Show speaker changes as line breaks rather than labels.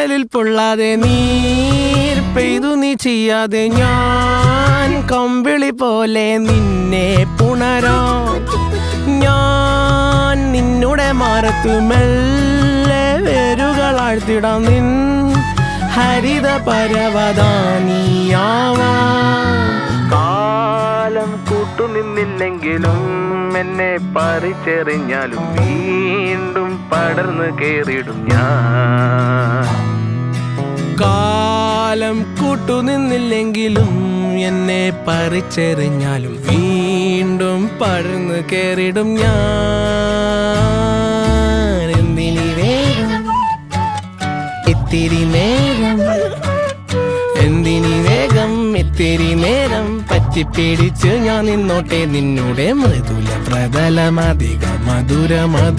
കടലിൽ പൊള്ളാതെ നീർ പെയ്തു നീ ചെയ്യാതെ ഞാൻ കമ്പിളി പോലെ നിന്നെ പുണരാം. ഞാൻ നിന്നുടെ മാറത്തു മെല്ലെ വേരുകളാഴ്ത്തിടാം. നിൻ ഹരിത പരവതാനിയാവാം.
കാലം കൂട്ടുനിന്നില്ലെങ്കിലും എന്നെ പറിച്ചെറിഞ്ഞാലും വീണ്ടും പടർന്നു കേറിടും ഞാൻ.
കാലം കൂട്ടുനിന്നില്ലെങ്കിലും എന്നെ പറിച്ചെറിഞ്ഞാലും വീണ്ടും പടർന്നു കേറിടും ഞാൻ. എന്തിനി വേഗം ഇത്തിരി നേരം, എന്തിനി വേഗം ഇത്തിരി നേരം പറ്റിപ്പിടിച്ച് ഞാൻ നിന്നോട്ടെ നിന്നുടെ മൃദുല പ്രതലമധിക മധുരമതിമനോഹരം.